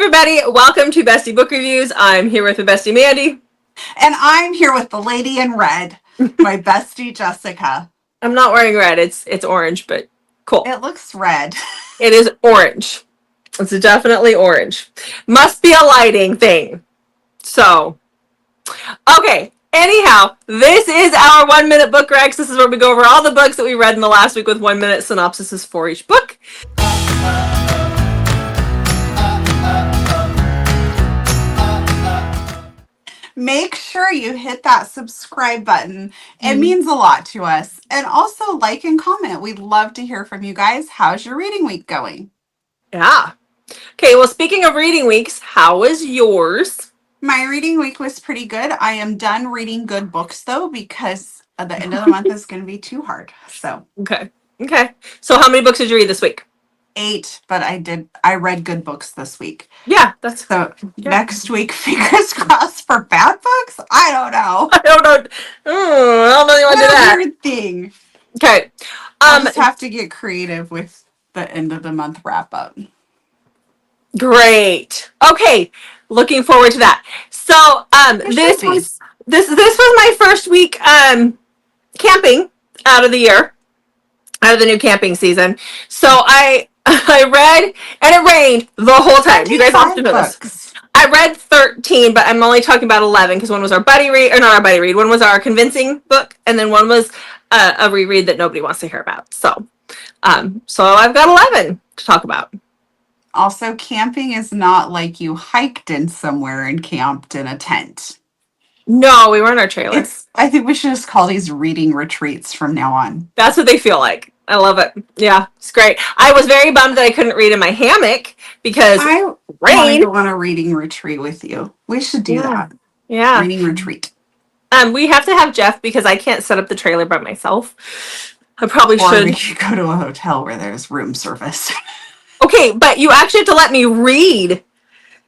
everybody. Welcome to Bestie Book Reviews. I'm here with the bestie Mandy. And I'm here with the lady in red, my bestie Jessica. I'm not wearing red. It's orange, but cool. It looks red. It is orange. It's definitely orange. Must be a lighting thing. So, okay. Anyhow, this is our 1 minute book recs. This is where we go over all the books that we read in the last week with 1 minute synopsises for each book. Make sure you hit that subscribe button. It means a lot to us. And also like and comment. We'd love to hear from you guys. How's your reading week going? Yeah. Okay, well, speaking of reading weeks, how was yours? My reading week was pretty good. I am done reading good books, though, because at the end of the month is going to be too hard. So Okay. So how many books did you read this week? 8, but I read good books this week. Yeah, Next week, fingers crossed for bad books? I don't know. I don't know you want to do that. Weird thing. Okay. I just have to get creative with the end of the month wrap up. Great. Okay. Looking forward to that. So, this was my first week camping out of the year, out of the new camping season. So I read, and it rained the whole time. You guys have to know this. I read 13, but I'm only talking about 11 because one was our buddy read, or not our buddy read. One was our convincing book, and then one was a reread that nobody wants to hear about. So I've got 11 to talk about. Also, camping is not like you hiked in somewhere and camped in a tent. No, we were in our trailer. I think we should just call these reading retreats from now on. That's what they feel like. I love it. Yeah, it's great. I was very bummed that I couldn't read in my hammock because I want to go on a reading retreat with you. We should do that. Yeah. Reading retreat. We have to have Jeff because I can't set up the trailer by myself. I probably should. Or we could go to a hotel where there's room service. Okay, but you actually have to let me read.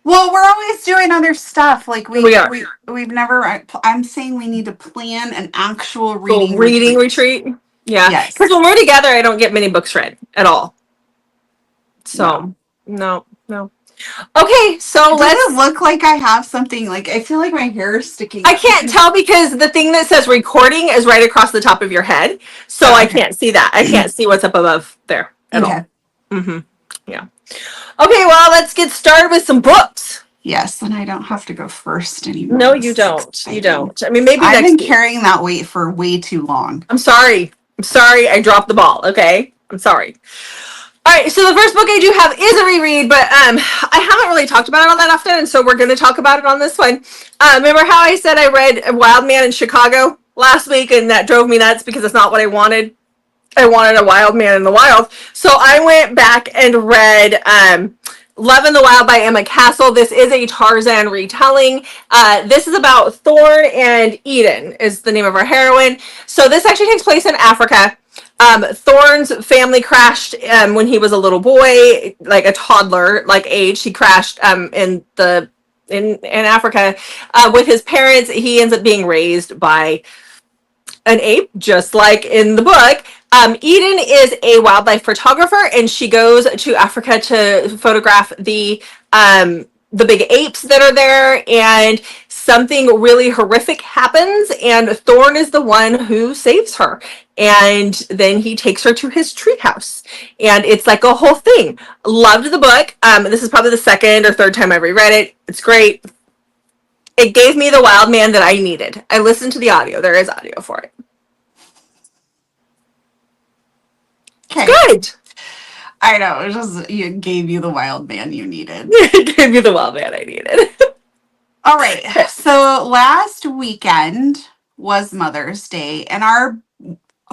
Well, we're always doing other stuff. Like we've never. I'm saying we need to plan an actual reading retreat. Yeah. Yes. Because when we're together, I don't get many books read at all. So no. Okay, so Does it look like I have something? Like I feel like my hair is sticking. I can't tell because the thing that says recording is right across the top of your head, so I can't see that. I can't see what's up above there at all. Mm-hmm. Yeah. Okay, well, let's get started with some books. Yes, and I don't have to go first anymore. No, you don't. You don't. I mean, maybe I've been carrying that weight for way too long. I'm sorry. I dropped the ball. Okay, I'm sorry. All right, so the first book I do have is a reread, but I haven't really talked about it all that often, and so we're going to talk about it on this one. Remember how I said I read Wild Man in Chicago last week, and that drove me nuts because it's not what I wanted. I wanted a Wild Man in the Wild. So I went back and read Love in the Wild by Emma Castle. This is a Tarzan retelling. This is about Thorn and Eden is the name of our heroine. So this actually takes place in Africa. Thorn's family crashed when he was a little boy, like a toddler, like age. He crashed in Africa with his parents. He ends up being raised by an ape, just like in the book. Eden is a wildlife photographer, and she goes to Africa to photograph the big apes that are there, and something really horrific happens, and Thorn is the one who saves her, and then he takes her to his treehouse, and it's like a whole thing. Loved the book. This is probably the second or third time I reread it. It's great. It gave me the Wild Man that I needed. I listened to the audio. There is audio for it. Okay. Good. I know. It gave you the Wild Man you needed. It gave you the Wild Man I needed. All right. So last weekend was Mother's Day, and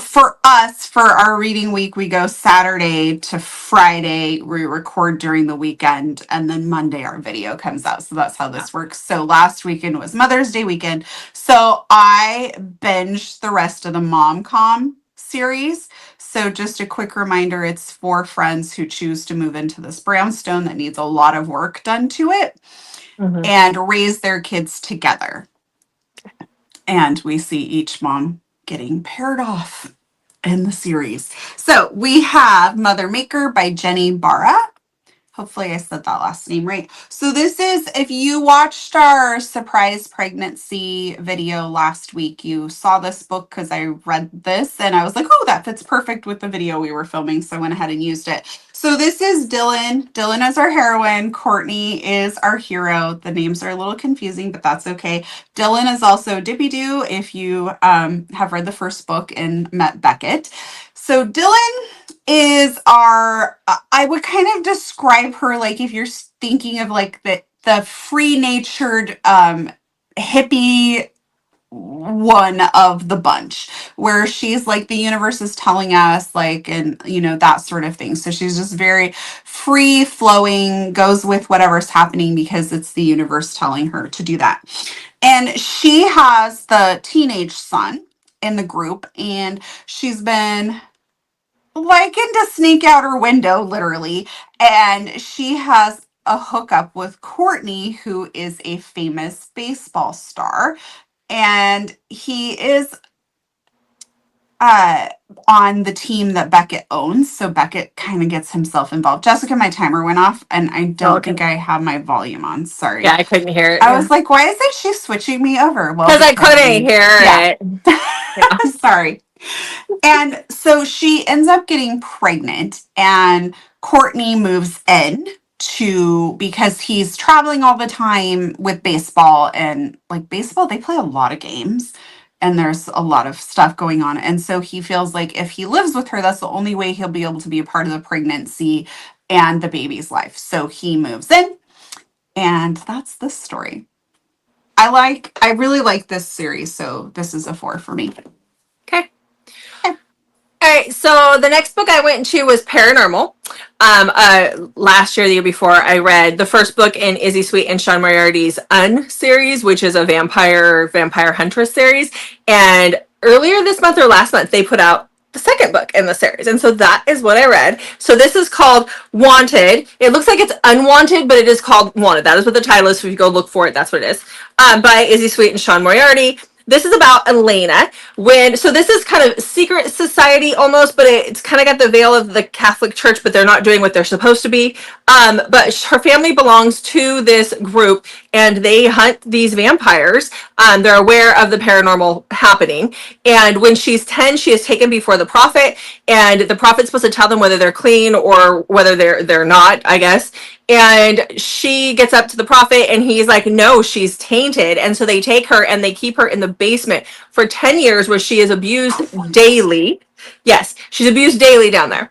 for our reading week, we go Saturday to Friday. We record during the weekend, and then Monday our video comes out. So that's how this works. So last weekend was Mother's Day weekend. So I binged the rest of the Mom-Com series. So just a quick reminder, it's 4 friends who choose to move into this brownstone that needs a lot of work done to it and raise their kids together. And we see each mom getting paired off in the series. So we have Mother Maker by Jenny Barra. Hopefully I said that last name right. So this is, if you watched our surprise pregnancy video last week, you saw this book because I read this and I was like, oh, that fits perfect with the video we were filming. So I went ahead and used it. So this is Dylan. Dylan is our heroine. Courtney is our hero. The names are a little confusing, but that's okay. Dylan is also Dippy Doo if you have read the first book and met Beckett. So Dylan is our I would kind of describe her like if you're thinking of like the free natured hippie one of the bunch where she's like the universe is telling us like and you know that sort of thing. So she's just very free flowing, goes with whatever's happening because it's the universe telling her to do that. And she has the teenage son in the group and she's been liking to sneak out her window, literally. And she has a hookup with Courtney, who is a famous baseball star. And he is on the team that Beckett owns. So Beckett kind of gets himself involved. Jessica, my timer went off and I don't think I have my volume on. Sorry. Yeah, I couldn't hear it. I Yeah. was like, why isn't she switching me over? Well, Because I couldn't hear yeah. it. Yeah. Sorry. And so she ends up getting pregnant, and Courtney moves in to because he's traveling all the time with baseball. And like baseball, they play a lot of games and there's a lot of stuff going on. And so he feels like if he lives with her, that's the only way he'll be able to be a part of the pregnancy and the baby's life. So he moves in, and that's the story. I really like this series, so this is a 4 for me. Okay. All right, so the next book I went into was Paranormal. Last year, the year before, I read the first book in Izzy Sweet and Sean Moriarty's series, which is a vampire huntress series. And earlier this month or last month, they put out the second book in the series. And so that is what I read. So this is called Wanted. It looks like it's Unwanted, but it is called Wanted. That is what the title is. So if you go look for it, that's what it is. By Izzy Sweet and Sean Moriarty. This is about Elena so this is kind of secret society almost, but it's kind of got the veil of the Catholic Church, but they're not doing what they're supposed to be. But her family belongs to this group and they hunt these vampires. They're aware of the paranormal happening. And when she's 10, she is taken before the prophet, and the prophet's supposed to tell them whether they're clean or whether they're not, I guess. And she gets up to the prophet and he's like, no, she's tainted. And so they take her and they keep her in the basement for 10 years where she is abused daily. Yes, she's abused daily down there.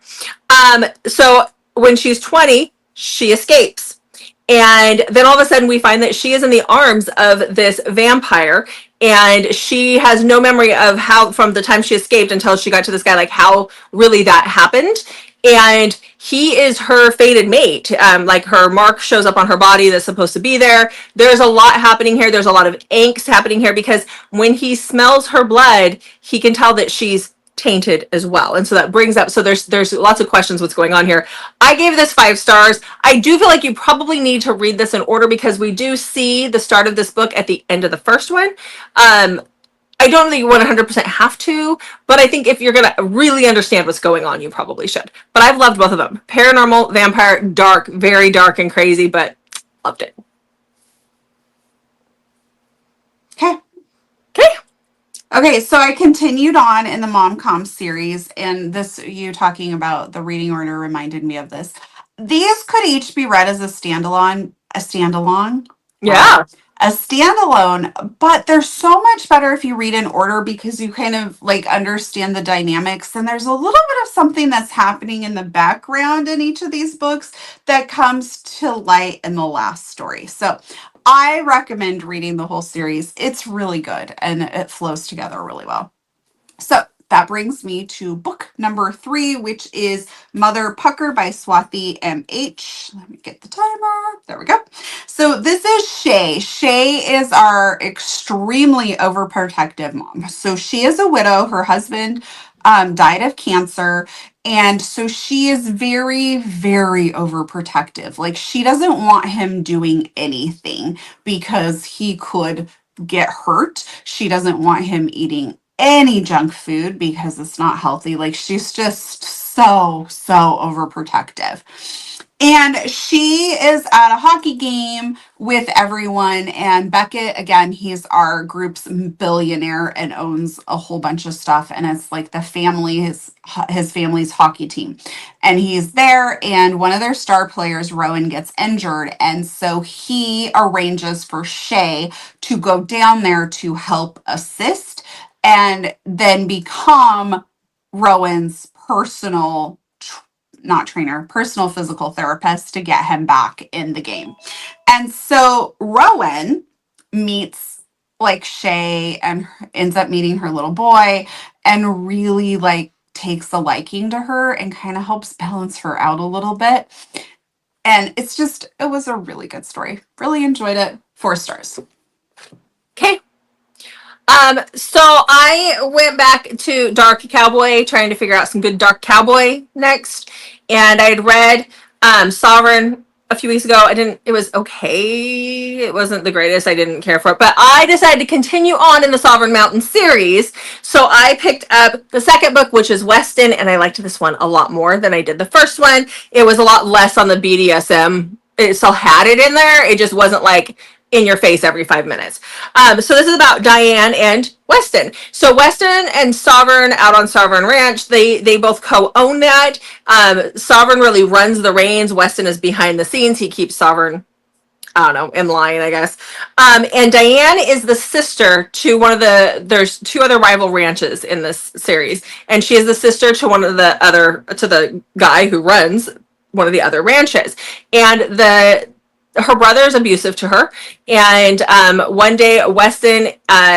So when she's 20, she escapes. And then all of a sudden we find that she is in the arms of this vampire, and she has no memory of how from the time she escaped until she got to this guy, like how really that happened. And he is her fated mate. Like her mark shows up on her body that's supposed to be there. There's a lot happening here. There's a lot of angst happening here because when he smells her blood, he can tell that she's tainted as well. And so that brings up, so there's lots of questions what's going on here. I gave this 5 stars. I do feel like you probably need to read this in order because we do see the start of this book at the end of the first one. I don't think you 100% have to, but I think if you're going to really understand what's going on, you probably should. But I've loved both of them. Paranormal, vampire, dark, very dark and crazy, but loved it. Okay. Okay. Okay, so I continued on in the Momcom series, and this, you talking about the reading order reminded me of this. These could each be read as a standalone. Yeah. A standalone, but they're so much better if you read in order because you kind of like understand the dynamics, and there's a little bit of something that's happening in the background in each of these books that comes to light in the last story. So I recommend reading the whole series. It's really good and it flows together really well. So that brings me to book number 3, which is Mother Pucker by Swathi M.H. Let me get the timer. There we go. So this is Shay. Shay is our extremely overprotective mom. So she is a widow. Her husband died of cancer. And so she is very, very overprotective. Like she doesn't want him doing anything because he could get hurt. She doesn't want him eating any junk food because it's not healthy. Like she's just so overprotective. And she is at a hockey game with everyone. And Beckett, again, he's our group's billionaire and owns a whole bunch of stuff. And it's like the family, his family's hockey team. And he's there. And one of their star players, Rowan, gets injured. And so he arranges for Shay to go down there to help assist and then become Rowan's personal not trainer, personal physical therapist to get him back in the game. And so Rowan meets like Shay and ends up meeting her little boy and really like takes a liking to her and kind of helps balance her out a little bit. And it was a really good story. Really enjoyed it. 4 stars. Okay. So I went back to Dark Cowboy, trying to figure out some good Dark Cowboy next, and I had read Sovereign a few weeks ago. It was okay. It wasn't the greatest. I didn't care for it, but I decided to continue on in the Sovereign Mountain series. So I picked up the second book, which is Weston, and I liked this one a lot more than I did the first one. It was a lot less on the BDSM. It still had it in there. It just wasn't like in your face every 5 minutes. So this is about Diane and Weston. So Weston and Sovereign out on Sovereign Ranch, they both co-own that. Sovereign really runs the reins. Weston is behind the scenes. He keeps Sovereign, I don't know, in line, I guess. And Diane is the sister to there's 2 other rival ranches in this series. And she is the sister to to the guy who runs one of the other ranches. And her brother is abusive to her, and one day Weston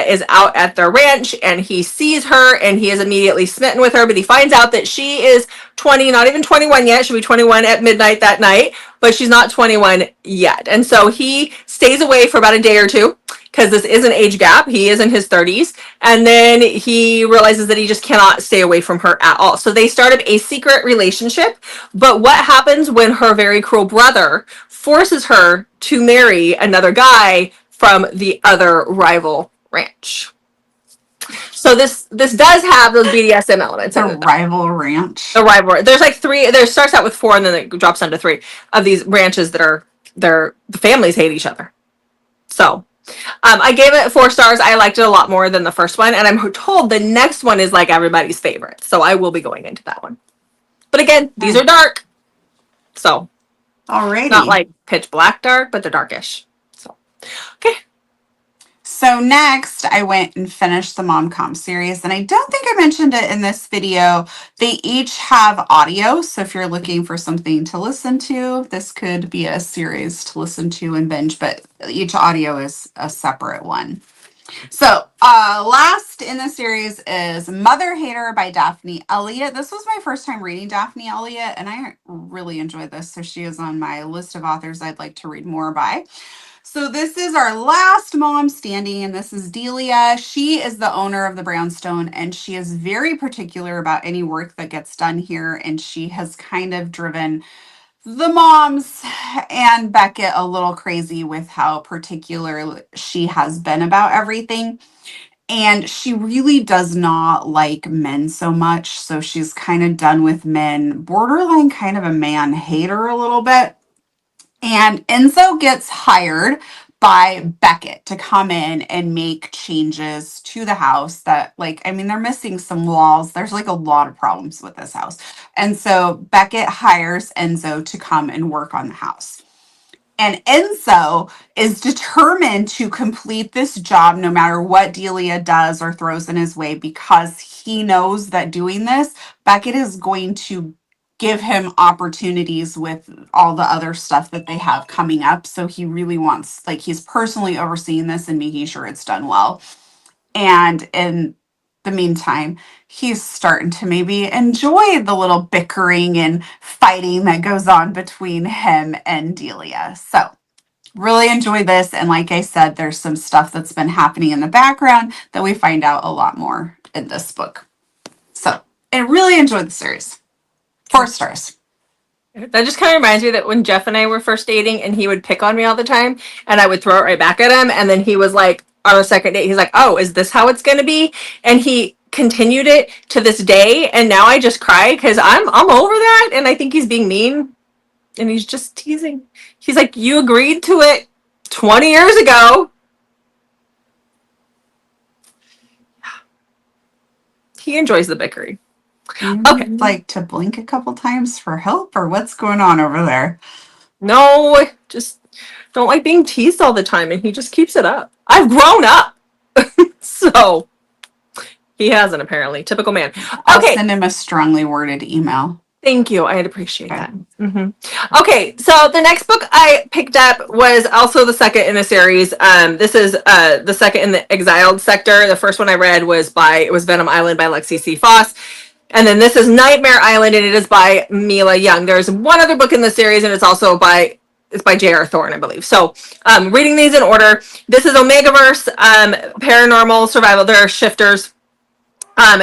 is out at their ranch and he sees her and he is immediately smitten with her, but he finds out that she is 20, not even 21 yet. She'll be 21 at midnight that night, but she's not 21 yet. And so he stays away for about a day or two because this is an age gap. He is in his 30s, and then he realizes that he just cannot stay away from her at all. So they started a secret relationship, but what happens when her very cruel brother forces her to marry another guy from the other rival ranch? So this does have those BDSM elements. The rival ranch. The rival. There's like 3. There starts out with 4 and then it drops down to 3 of these ranches that the families hate each other. So I gave it 4 stars. I liked it a lot more than the first one, and I'm told the next one is like everybody's favorite. So I will be going into that one. But again, these are dark. So alrighty. Not like pitch black dark, but they're darkish. So okay. So next, I went and finished the Mom-Com series, and I don't think I mentioned it in this video. They each have audio, so if you're looking for something to listen to, this could be a series to listen to and binge, but each audio is a separate one. So last in the series is Mother Hater by Daphne Elliott. This was my first time reading Daphne Elliott, and I really enjoyed this, so she is on my list of authors I'd like to read more by. So this is our last mom standing, and this is Delia. She is the owner of the Brownstone, and she is very particular about any work that gets done here, and she has kind of driven the moms and Beckett a little crazy with how particular she has been about everything. And she really does not like men so much, so she's kind of done with men, borderline kind of a man hater a little bit. And Enzo gets hired by Beckett to come in and make changes to the house that, like, I mean, they're missing some walls. There's like a lot of problems with this house. And so Beckett hires Enzo to come and work on the house. And Enzo is determined to complete this job no matter what Delia does or throws in his way, because he knows that doing this, Beckett is going to give him opportunities with all the other stuff that they have coming up. So he really wants, like, he's personally overseeing this and making sure it's done well. And in the meantime, he's starting to maybe enjoy the little bickering and fighting that goes on between him and Delia. So really enjoy this. And like I said, there's some stuff that's been happening in the background that we find out a lot more in this book. So I really enjoyed the series. 4 stars. That just kind of reminds me that when Jeff and I were first dating and he would pick on me all the time and I would throw it right back at him. And then he was like, on a second date, he's like, oh, is this how it's going to be? And he continued it to this day. And now I just cry because I'm over that. And I think he's being mean. And he's just teasing. He's like, you agreed to it 20 years ago. He enjoys the bickering. Okay. Like to blink a couple times for help, or what's going on over there? No, just don't like being teased all the time, and he just keeps it up. I've grown up. So he hasn't, apparently. Typical man. I'll Okay. send him a strongly worded email. Thank you. I'd appreciate that. Okay, so the next book I picked up was also the second in a series. This is the second in the Exiled sector. The first one I read was Venom Island by Lexi C. Foss. And then this is Nightmare Island, and it is by Mila Young. There's one other book in the series, and it's by J.R. Thorne, I believe. So, reading these in order. This is Omegaverse, Paranormal Survival. There are shifters.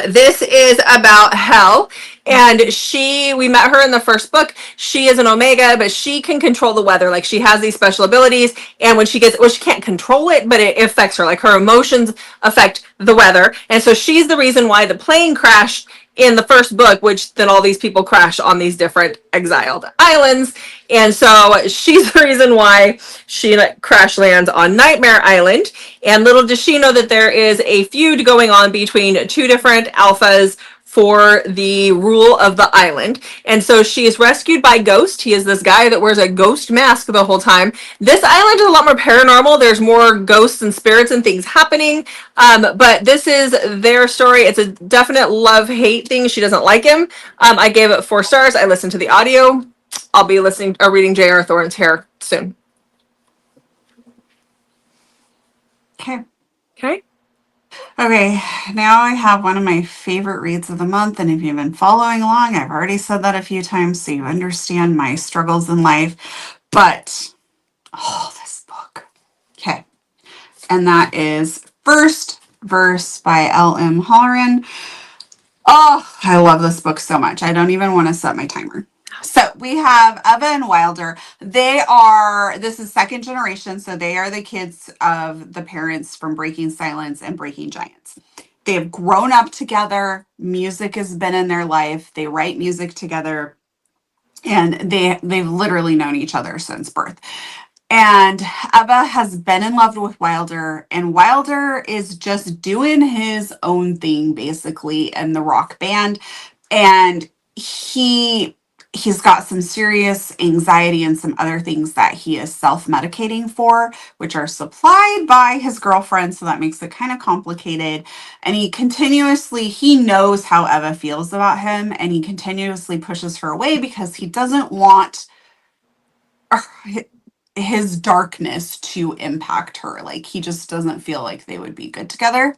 This is about Hell, and we met her in the first book. She is an Omega, but she can control the weather. Like, she has these special abilities, and when she can't control it, but it affects her. Like, her emotions affect the weather, and so she's the reason why the plane crashed in the first book, which then all these people crash on these different exiled islands. And so she's the reason why she crash lands on Nightmare Island. And little does she know that there is a feud going on between two different alphas for the rule of the island. And so she is rescued by Ghost. He is this guy that wears a ghost mask the whole time. This island is a lot more paranormal. There's more ghosts and spirits and things happening. But this is their story. It's a definite love-hate thing. She doesn't like him. I gave it 4 stars. I listened to the audio. I'll be reading J.R. Thorne's Hair soon. Okay. Okay. Okay, now I have one of my favorite reads of the month, and if you've been following along, I've already said that a few times, so you understand my struggles in life. But, this book. Okay, and that is First Verse by L.M. Halloran. Oh, I love this book so much. I don't even want to set my timer. So we have Eva and Wilder. This is second generation, so they are the kids of the parents from Breaking Silence and Breaking Giants. They have grown up together. Music has been in their life. They write music together, and they've literally known each other since birth. And Eva has been in love with Wilder, and Wilder is just doing his own thing, basically, in the rock band. And he's got some serious anxiety and some other things that he is self-medicating for, which are supplied by his girlfriend. So that makes it kind of complicated. And he knows how Eva feels about him, and he continuously pushes her away because he doesn't want his darkness to impact her. Like, he just doesn't feel like they would be good together.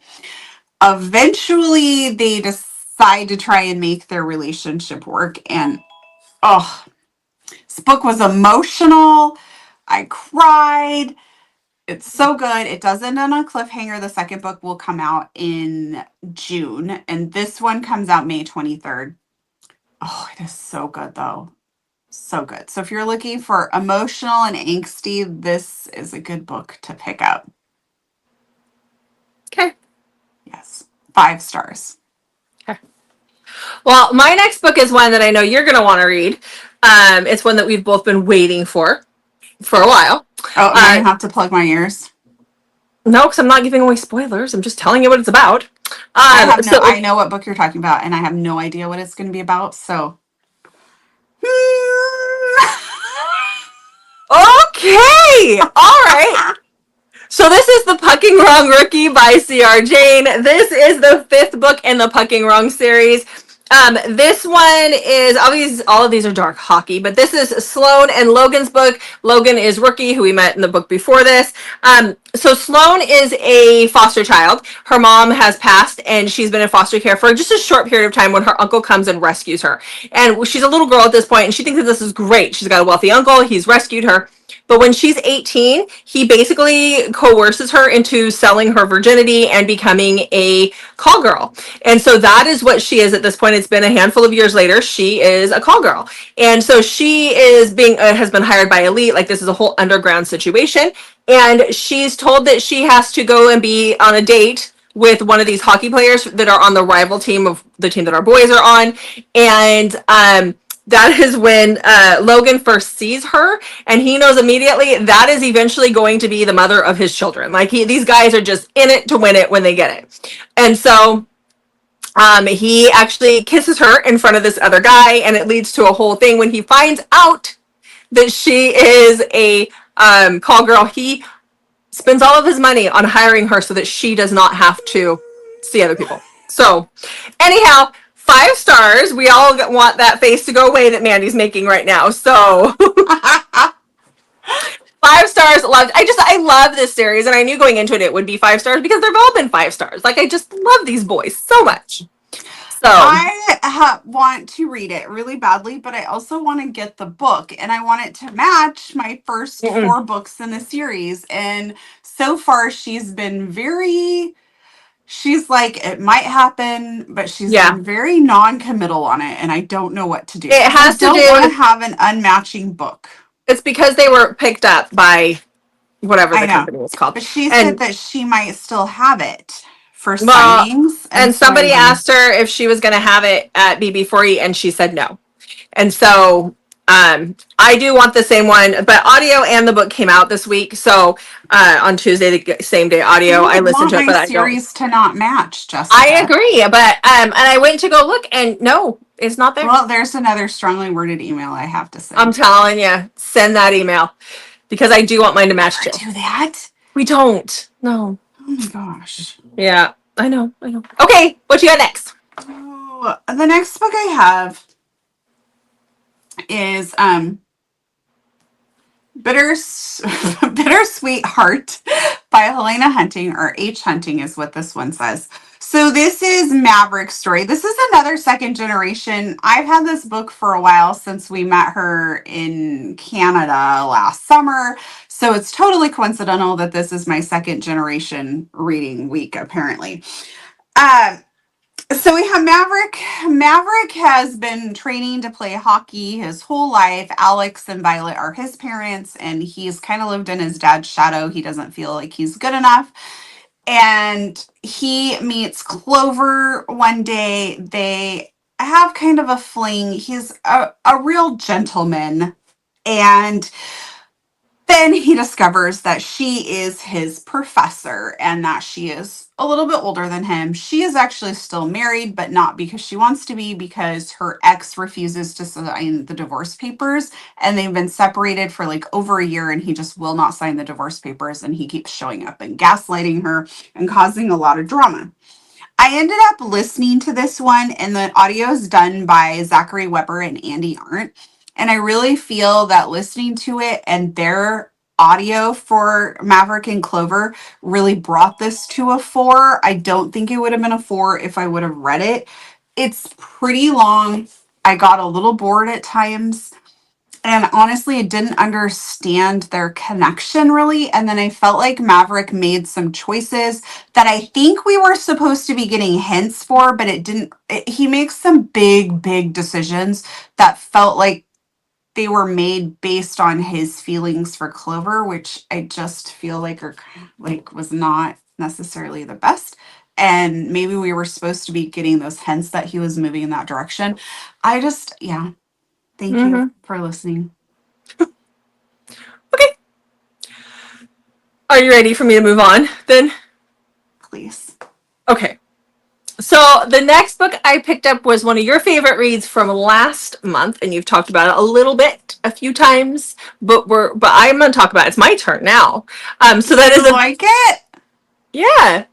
Eventually, they decide to try and make their relationship work, and this book was emotional. I cried. It's so good. It does end on a cliffhanger. The second book will come out in June, and this one comes out May 23rd. Oh, it is so good, though. So good. So if you're looking for emotional and angsty, this is a good book to pick up. Okay. Yes. 5 stars. Okay. Well, my next book is one that I know you're going to want to read. It's one that we've both been waiting for a while. Oh, I have to plug my ears? No, because I'm not giving away spoilers. I'm just telling you what it's about. I know what book you're talking about, and I have no idea what it's going to be about, so... Okay! All right. So this is The Pucking Wrong Rookie by C.R. Jane. This is the 5th book in the Pucking Wrong series. This one is, all of these are dark hockey, but this is Sloane and Logan's book. Logan is Rookie, who we met in the book before this. So Sloane is a foster child. Her mom has passed, and she's been in foster care for just a short period of time when her uncle comes and rescues her. And she's a little girl at this point, and she thinks that this is great. She's got a wealthy uncle. He's rescued her. But when she's 18, he basically coerces her into selling her virginity and becoming a call girl. And so that is what she is at this point. It's been a handful of years later. She is a call girl. And so she is has been hired by Elite. Like, this is a whole underground situation. And she's told that she has to go and be on a date with one of these hockey players that are on the rival team of the team that our boys are on. And that is when Logan first sees her, and he knows immediately that is eventually going to be the mother of his children. Like these guys are just in it to win it when they get it. And so he actually kisses her in front of this other guy, and it leads to a whole thing when he finds out that she is a call girl. He spends all of his money on hiring her so that she does not have to see other people. So, anyhow, 5 stars. We all want that face to go away that Mandy's making right now. So, 5 stars. Loved. I love this series, and I knew going into it would be 5 stars because they've all been 5 stars. Like I just love these boys so much. So I want to read it really badly, but I also want to get the book, and I want it to match my first 4 books in the series. And so far, she's been she's like, it might happen, but she's been very non-committal on it, and I don't know what to do. It has to do. I don't want to have an unmatching book. It's because they were picked up by whatever the company was called. But she said that she might still have it for signings. And somebody asked her if she was going to have it at BB4E, and she said no. And so I do want the same one, but audio and the book came out this week. So on Tuesday, the same day audio, I listened to it. But series to not match, Jessica. I agree, but and I went to go look, and no, it's not there. Well, there's another strongly worded email I have to send. I'm telling you, send that email because I do want mine to match too. Do that? We don't. No. Oh my gosh. Yeah, I know. Okay, what you got next? Oh, the next book I have is Bittersweet Heart by Helena Hunting, or H. Hunting is what this one says. So this is Maverick's story. This is another second generation. I've had this book for a while, since we met her in Canada last summer. So it's totally coincidental that this is my second generation reading week, apparently. So we have Maverick. Maverick has been training to play hockey his whole life. Alex and Violet are his parents, and he's kind of lived in his dad's shadow. He doesn't feel like he's good enough. And he meets Clover one day. They have kind of a fling. He's a real gentleman. And then he discovers that she is his professor and that she is a little bit older than him. She is actually still married, but not because she wants to be, because her ex refuses to sign the divorce papers. And they've been separated for like over a year, and he just will not sign the divorce papers. And he keeps showing up and gaslighting her and causing a lot of drama. I ended up listening to this one, and the audio is done by Zachary Weber and Andy Arndt. And I really feel that listening to it and their audio for Maverick and Clover really brought this to a 4. I don't think it would have been a 4 if I would have read it. It's pretty long. I got a little bored at times. And honestly, I didn't understand their connection really. And then I felt like Maverick made some choices that I think we were supposed to be getting hints for, but it didn't. He makes some big decisions that felt like they were made based on his feelings for Clover, which I just feel like was not necessarily the best. And maybe we were supposed to be getting those hints that he was moving in that direction. Thank you for listening. Okay. Are you ready for me to move on then? Please. Okay. So the next book I picked up was one of your favorite reads from last month, and you've talked about it a little bit, a few times, but I'm going to talk about it. It's my turn now. So that is like it? Yeah.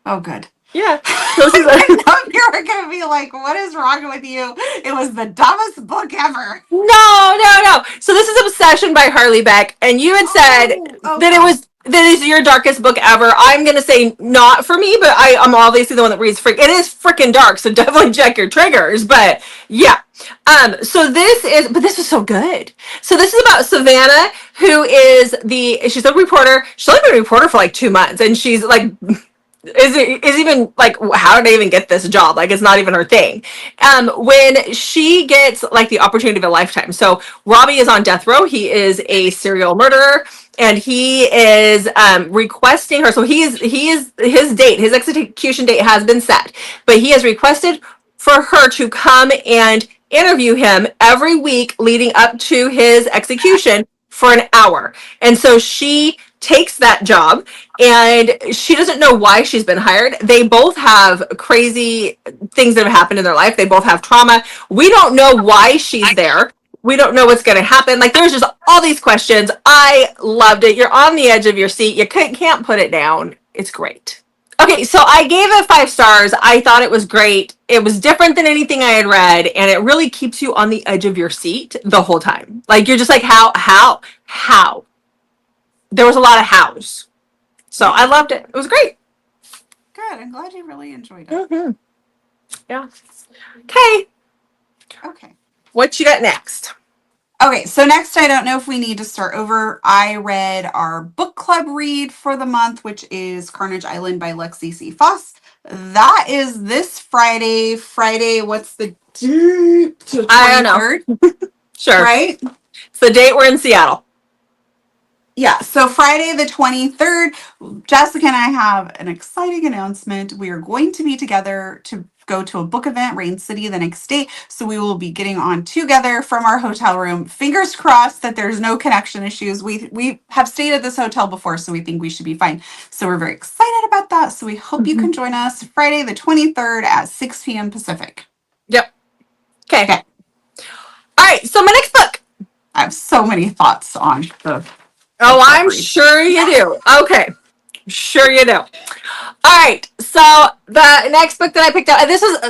Oh, good. Yeah. So I thought you were going to be like, what is wrong with you? It was the dumbest book ever. No. So this is Obsession by Harley Beck, and you had said that is your darkest book ever. I'm going to say not for me, but I'm obviously the one that reads it is freaking dark, so definitely check your triggers, but yeah. So this is so good. So this is about Savannah, who is she's a reporter. She's only been a reporter for like 2 months, and she's like, is even like, how did I even get this job? Like, it's not even her thing. When she gets like the opportunity of a lifetime. So Robbie is on death row. He is a serial murderer, and he is requesting her. So his execution date has been set, but he has requested for her to come and interview him every week leading up to his execution for an hour. And so she takes that job, and she doesn't know why she's been hired. They both have crazy things that have happened in their life. They both have trauma. We don't know why she's there. We don't know what's going to happen. Like, there's just all these questions. I loved it. You're on the edge of your seat. You can't put it down. It's great. Okay, so I gave it 5 stars. I thought it was great. It was different than anything I had read, and it really keeps you on the edge of your seat the whole time. Like, you're just like, how? There was a lot of hows. So I loved it. It was great. Good. I'm glad you really enjoyed it. Mm-hmm. Yeah. Okay. Okay. What you got next? Okay, so next, I don't know if we need to start over. I read our book club read for the month, which is Carnage Island by Lexi C. Foss. That is this Friday. What's the date? I don't know. Sure. Right? It's the date we're in Seattle. Yeah, so Friday the 23rd, Jessica and I have an exciting announcement. We are going to be together to go to a book event, Rain City, the next day. So we will be getting on together from our hotel room. Fingers crossed that there's no connection issues. We have stayed at this hotel before, so we think we should be fine. So we're very excited about that. So we hope you can join us Friday the 23rd at 6 p.m. Pacific. Yep. Okay. All right, so my next book. I have so many thoughts on the... Oh, I'm sure you do. Okay. Sure you do. All right. So the next book that I picked up,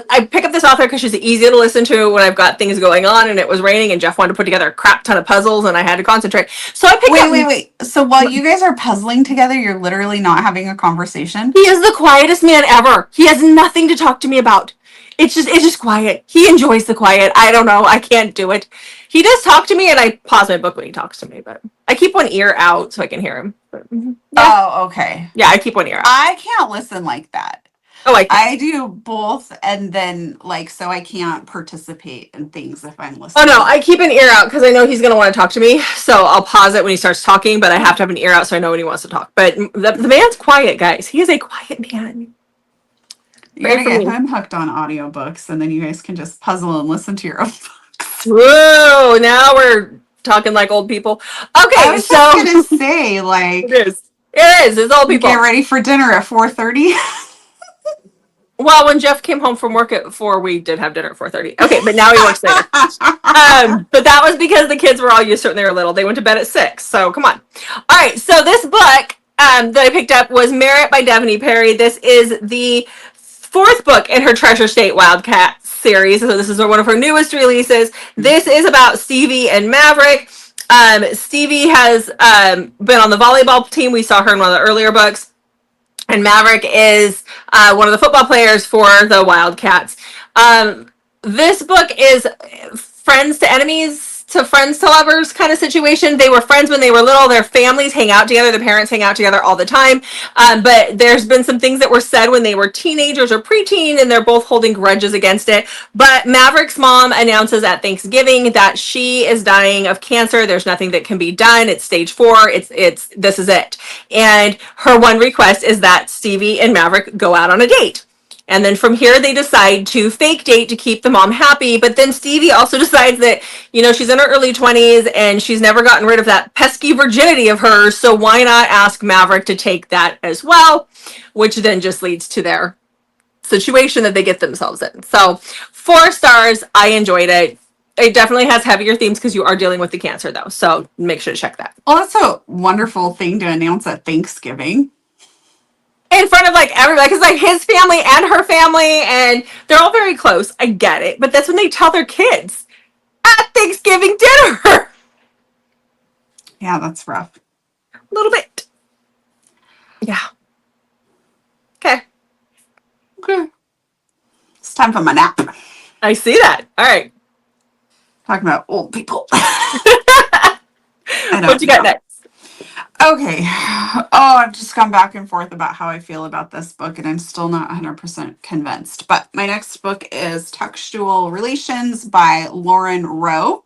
I pick up this author because she's easy to listen to when I've got things going on and it was raining and Jeff wanted to put together a crap ton of puzzles and I had to concentrate. So I picked up... Wait. So while you guys are puzzling together, you're literally not having a conversation? He is the quietest man ever. He has nothing to talk to me about. It's just quiet. He enjoys the quiet. I don't know. I can't do it. He does talk to me, and I pause my book when he talks to me, but I keep one ear out so I can hear him. But, yeah. Oh, okay. Yeah, I keep one ear out. I can't listen like that. Oh, I do both, and then, so I can't participate in things if I'm listening. Oh, no, I keep an ear out because I know he's going to want to talk to me, so I'll pause it when he starts talking, but I have to have an ear out so I know when he wants to talk. But the man's quiet, guys. He is a quiet man. You gotta get him hooked on audiobooks, and then you guys can just puzzle and listen to your own books. Whoa, now we're talking like old people. Okay, I was just gonna say, It is. It's old people. Get ready for dinner at 4:30. Well, when Jeff came home from work at 4, we did have dinner at 4:30. Okay, but now he works later. But that was because the kids were all used to it when they were little. They went to bed at 6, so come on. All right, so this book that I picked up was Merit by Devaney Perry. This is the 4th book in her Treasure State Wildcat series. So this is one of her newest releases. This is about Stevie and Maverick. Stevie has been on the volleyball team. We saw her in one of the earlier books. And Maverick is one of the football players for the Wildcats. This book is friends to enemies to friends to lovers kind of situation. They were friends when they were little. Their families hang out together. The parents hang out together all the time. But there's been some things that were said when they were teenagers or preteen, and they're both holding grudges against it. But Maverick's mom announces at Thanksgiving that she is dying of cancer. There's nothing that can be done. It's stage 4. This is it. And her one request is that Stevie and Maverick go out on a date. And then from here, they decide to fake date to keep the mom happy. But then Stevie also decides that, she's in her early 20s and she's never gotten rid of that pesky virginity of hers. So why not ask Maverick to take that as well? Which then just leads to their situation that they get themselves in. So 4 stars. I enjoyed it. It definitely has heavier themes because you are dealing with the cancer, though. So make sure to check that. Well, that's a wonderful thing to announce at Thanksgiving. In front of everybody, because his family and her family, and they're all very close. I get it, but that's when they tell their kids at Thanksgiving dinner. Yeah, that's rough. A little bit. Yeah. Okay. It's time for my nap. I see that. All right. Talking about old people. What you got next? Okay. I've just gone back and forth about how I feel about this book, and I'm still not 100% convinced. But my next book is Textual Relations by Lauren Rowe.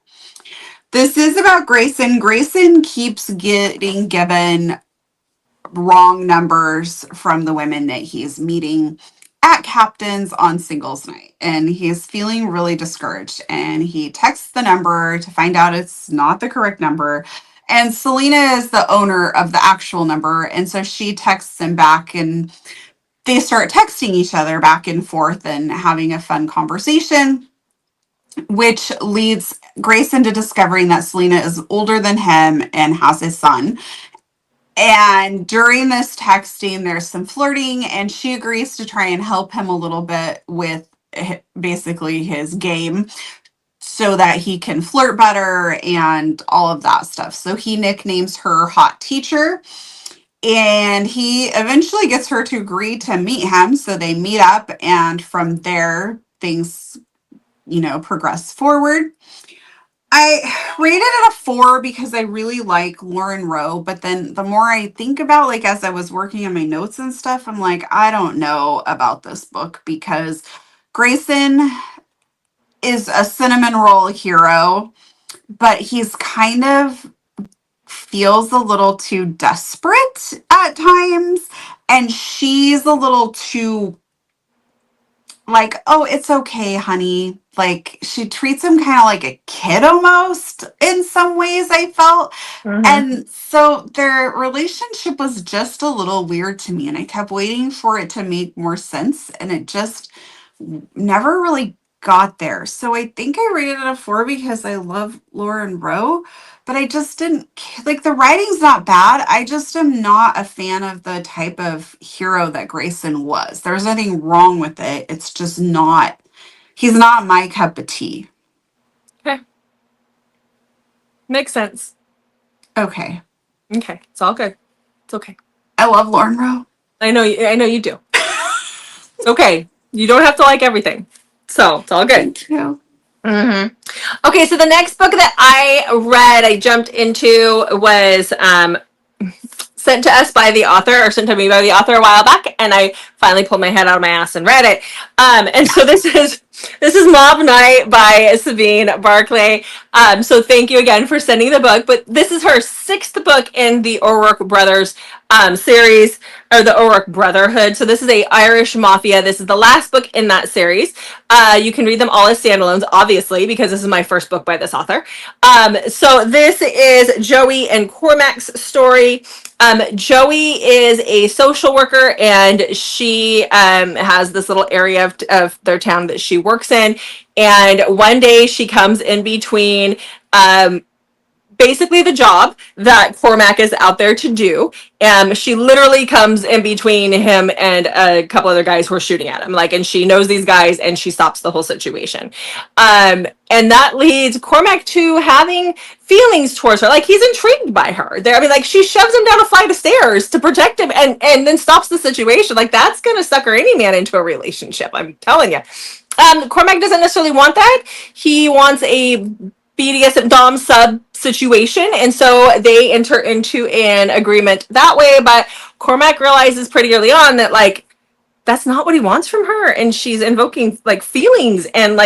This is about Grayson. Grayson keeps getting given wrong numbers from the women that he's meeting. at Captain's on singles night, and he's feeling really discouraged, and he texts the number to find out it's not the correct number. And Selena is the owner of the actual number, and so she texts him back, and they start texting each other back and forth and having a fun conversation, which leads Grayson to discovering that Selena is older than him and has a son. And during this texting, there's some flirting, and she agrees to try and help him a little bit with basically his game so that he can flirt better and all of that stuff. So he nicknames her Hot Teacher, and he eventually gets her to agree to meet him. So they meet up, and from there, things, progress forward. I rated it a 4 because I really like Lauren Rowe, but then the more I think about, like, as I was working on my notes and stuff, I'm like, I don't know about this book because Grayson is a cinnamon roll hero, but he's kind of feels a little too desperate at times, and she's a little too like, oh, it's okay, honey. Like, she treats him kind of like a kid almost in some ways, I felt. Mm-hmm. And so their relationship was just a little weird to me. And I kept waiting for it to make more sense. And it just never really got there. So I think I rated it a 4 because I love Lauren Rowe, but I just didn't like the writing's not bad. I just am not a fan of the type of hero that Grayson was. There's nothing wrong with it. It's just not, he's not my cup of tea. Okay. Makes sense. Okay. Okay. It's all good. It's okay. I love Lauren Rowe. I know you do. It's okay. You don't have to like everything. So it's all good. Thank you. Mm-hmm. Okay, so the next book that I jumped into was sent to us by the author, or sent to me by the author a while back, and I finally pulled my head out of my ass and read it. And so this is Mob Night by Sabine Barclay. So thank you again for sending the book. But this is her 6th book in the O'Rourke Brothers series, or the O'Rourke Brotherhood. So this is a Irish Mafia. This is the last book in that series. You can read them all as standalones, obviously, because this is my first book by this author. So this is Joey and Cormac's story. Joey is a social worker, and she has this little area of their town that she works in. And one day she comes in between basically the job that Cormac is out there to do. She literally comes in between him and a couple other guys who are shooting at him. And she knows these guys, and she stops the whole situation. And that leads Cormac to having feelings towards her. He's intrigued by her. She shoves him down a flight of stairs to protect him, and then stops the situation. That's gonna sucker any man into a relationship, I'm telling you. Cormac doesn't necessarily want that. He wants a BDSM Dom sub situation, and so they enter into an agreement that way. But Cormac realizes pretty early on that that's not what he wants from her, and she's invoking feelings, and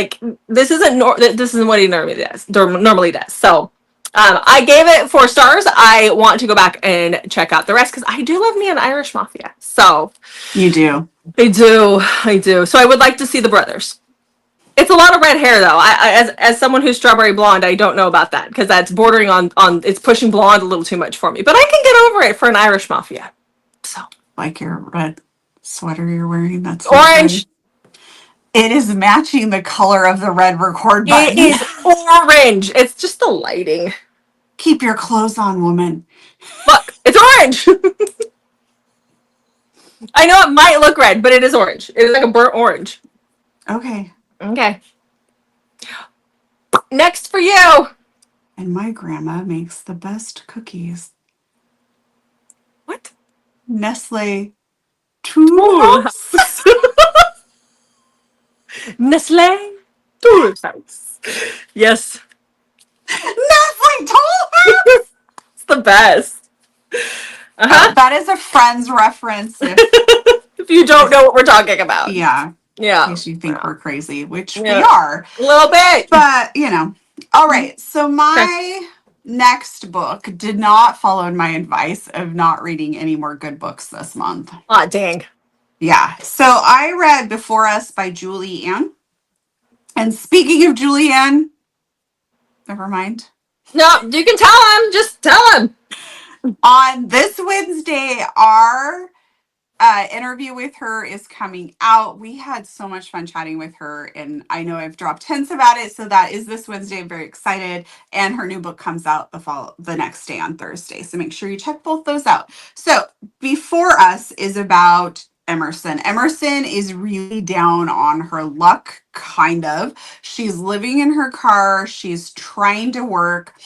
this isn't what he normally does. So I gave it 4 stars. I want to go back and check out the rest because I do love me an Irish Mafia. So You do. I do. So I would like to see the brothers. It's a lot of red hair, though. As someone who's strawberry blonde, I don't know about that because that's bordering on it's pushing blonde a little too much for me. But I can get over it for an Irish Mafia. So Like your red sweater you're wearing. That's orange. It is matching the color of the red record button. It is orange. It's just the lighting. Keep your clothes on, woman. Look, it's orange. I know it might look red, but it is orange. It is like a burnt orange. Okay. Okay. Next for you. And my grandma makes the best cookies. What? Nestle Tool House. Nestle Tool House. Yes. Nestle Tool House. It's the best. Uh-huh. That is a Friends reference. If you don't know what we're talking about. Yeah. Yeah. In case you think we're crazy, which we Yeah. are. A little bit. But, All right. So my next book did not follow my advice of not reading any more good books this month. Aw, dang. Yeah. So I read Before Us by Julie Ann. And speaking of Julie Ann, never mind. No, you can tell him. Just tell him. On this Wednesday, our interview with her is coming out. We had so much fun chatting with her, and I know I've dropped hints about it. So that is this Wednesday. I'm very excited, and her new book comes out the next day on Thursday. So make sure you check both those out. So Before Us is about Emerson. Emerson is really down on her luck, kind of. She's living in her car. She's trying to work,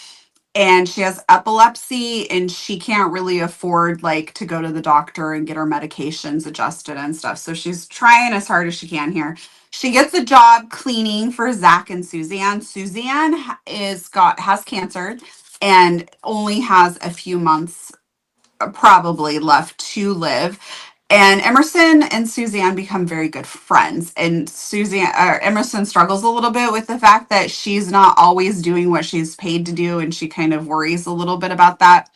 and she has epilepsy, and she can't really afford like to go to the doctor and get her medications adjusted and stuff. So she's trying as hard as she can here. She gets a job cleaning for Zach and Suzanne. Suzanne has cancer and only has a few months probably left to live. And Emerson and Suzanne become very good friends. And Emerson struggles a little bit with the fact that she's not always doing what she's paid to do, and she kind of worries a little bit about that.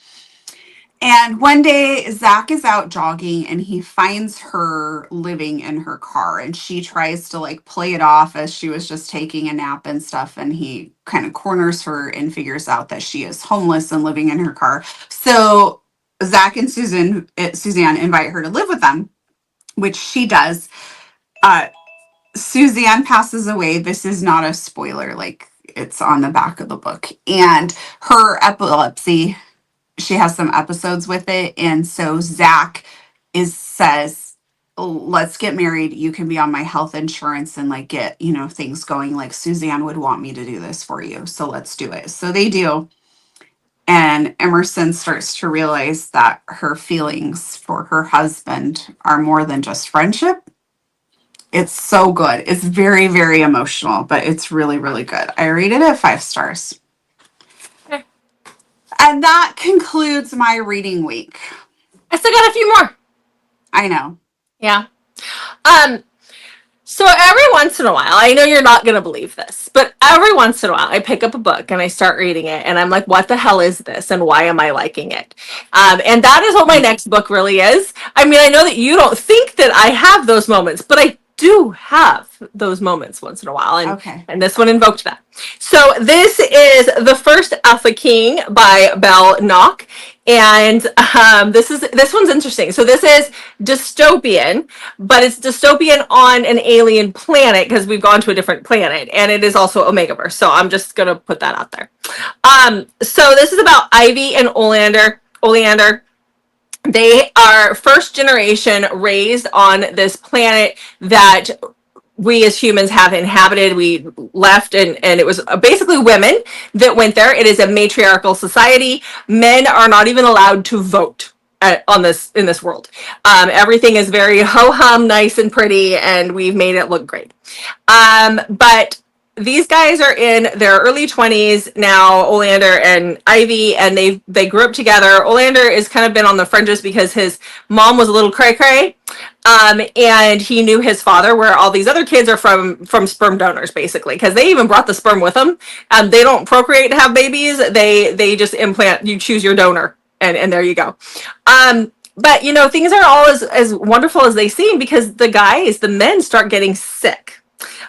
And one day, Zach is out jogging and he finds her living in her car. And she tries to like play it off as she was just taking a nap and stuff. And he kind of corners her and figures out that she is homeless and living in her car. So Zach and Suzanne invite her to live with them, which she does. Suzanne passes away. This is not a spoiler, like it's on the back of the book. And her epilepsy, she has some episodes with it, and so Zach says, let's get married, you can be on my health insurance and like get things going, like Suzanne would want me to do this for you, so let's do it. So they do, and Emerson starts to realize that her feelings for her husband are more than just friendship. It's so good. It's very, very emotional, but it's really, really good. I rated it 5 stars. And that concludes my reading week. I still got a few more. I know. Yeah. So every once in a while, I know you're not going to believe this, but every once in a while, I pick up a book and I start reading it, and I'm like, what the hell is this? And why am I liking it? And that is what my next book really is. I mean, I know that you don't think that I have those moments, but I do have those moments once in a while, and this one invoked that. So this is The First Alpha King by Belle Nock, and this one's interesting. So this is dystopian, but it's dystopian on an alien planet because we've gone to a different planet, and it is also Omegaverse. So I'm just gonna put that out there. So this is about Ivy and Oleander. They are first generation raised on this planet that we as humans have inhabited. We left, and it was basically women that went there. It is a matriarchal society. Men are not even allowed to vote in this world. Everything is very ho-hum, nice and pretty, and we've made it look great. But these guys are in their early 20s now, Oleander and Ivy, and they grew up together. Oleander has kind of been on the fringes because his mom was a little cray-cray, and he knew his father, where all these other kids are from sperm donors, basically, because they even brought the sperm with them. They don't procreate to have babies. They just implant. You choose your donor, and there you go. But things are all as wonderful as they seem, because the men start getting sick.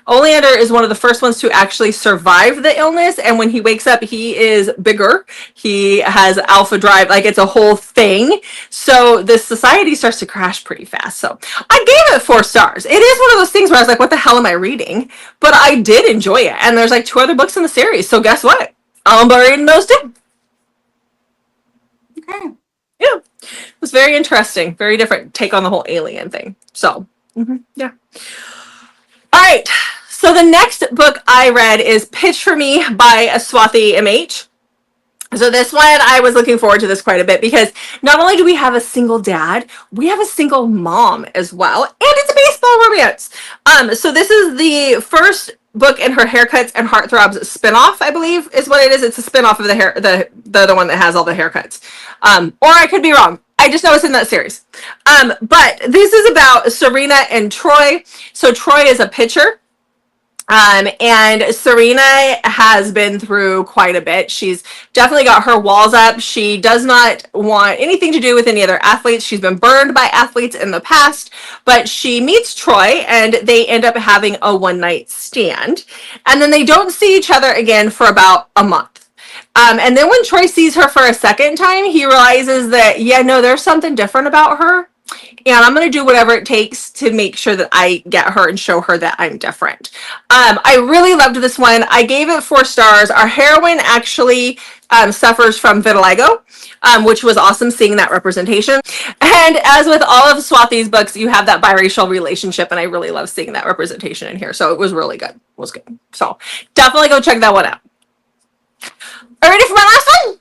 Oleander is one of the first ones to actually survive the illness, and when he wakes up, he is bigger. He has alpha drive, like it's a whole thing. So this society starts to crash pretty fast. So I gave it 4 stars. It is one of those things where I was like, what the hell am I reading? But I did enjoy it, and there's like 2 other books in the series, so guess what? I'm reading those too. Okay. Yeah. It was very interesting, very different take on the whole alien thing. So, yeah. All right, so the next book I read is Pitch for Me by Swathi MH. So this one, I was looking forward to this quite a bit, because not only do we have a single dad, we have a single mom as well, and it's a baseball romance. So this is the first book in her Haircuts and Heartthrobs spinoff, I believe is what it is. It's a spinoff of the one that has all the haircuts. Or I could be wrong. I just know it's in that series. But this is about Serena and Troy. So Troy is a pitcher. And Serena has been through quite a bit. She's definitely got her walls up. She does not want anything to do with any other athletes. She's been burned by athletes in the past, but she meets Troy and they end up having a one night stand. And then they don't see each other again for about a month. And then when Troy sees her for a second time, he realizes that, yeah, no, there's something different about her. And I'm going to do whatever it takes to make sure that I get her and show her that I'm different. I really loved this one. I gave it 4 stars. Our heroine actually suffers from vitiligo, which was awesome seeing that representation. And as with all of Swathi's books, you have that biracial relationship, and I really love seeing that representation in here. So it was really good. It was good. So definitely go check that one out. Are you ready for my last one?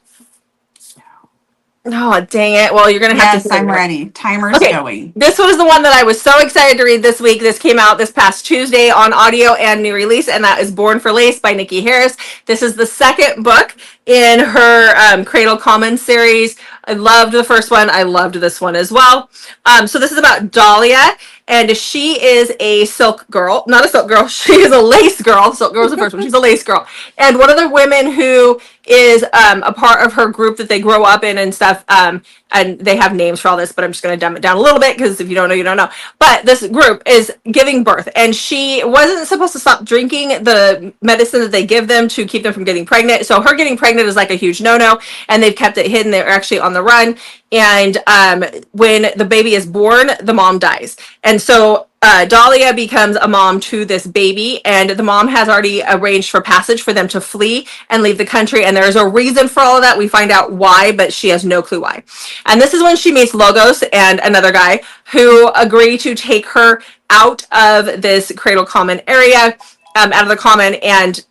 Oh, dang it. Well, you're going to have to... Yes, I'm ready. Timer's going. This was the one that I was so excited to read this week. This came out this past Tuesday on audio and new release, and that is Born for Lace by Nikki Harris. This is the second book in her Cradle Commons series. I loved the first one. I loved this one as well. So this is about Dahlia, and she is a silk girl. Not a silk girl. She is a lace girl. Silk girl was the first one. She's a lace girl. And one of the women who is a part of her group that they grow up in and stuff, and they have names for all this, but I'm just going to dumb it down a little bit because if you don't know, you don't know. But this group is giving birth, and she wasn't supposed to stop drinking the medicine that they give them to keep them from getting pregnant. So her getting pregnant is like a huge no-no, and they've kept it hidden. They're actually on the run. And when the baby is born, the mom dies. And so Dahlia becomes a mom to this baby, and the mom has already arranged for passage for them to flee and leave the country. And there's a reason for all of that. We find out why, but she has no clue why. And this is when she meets Logos and another guy who agree to take her out of this Cradle Common area, out of the common, and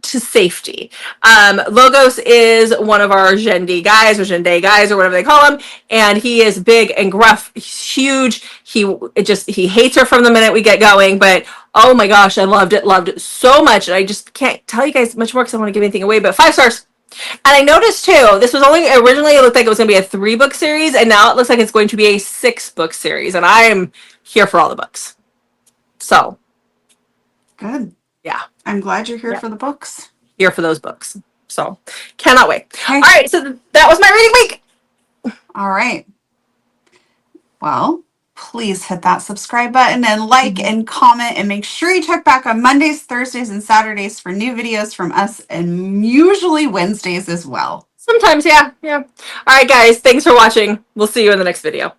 to safety. Logos is one of our Gende guys or whatever they call him, and he is big and gruff, huge. He hates her from the minute we get going, but oh my gosh, I loved it so much, and I just can't tell you guys much more because I don't want to give anything away, but 5 stars. And I noticed too, this was only originally, it looked like it was going to be a 3-book series, and now it looks like it's going to be a 6-book series, and I'm here for all the books. So good. Yeah. I'm glad you're here for the books. Here for those books. So, cannot wait. Okay. All right, so that was my reading week. All right. Well, please hit that subscribe button and like and comment, and make sure you check back on Mondays, Thursdays, and Saturdays for new videos from us, and usually Wednesdays as well. Sometimes, yeah. All right, guys, thanks for watching. We'll see you in the next video.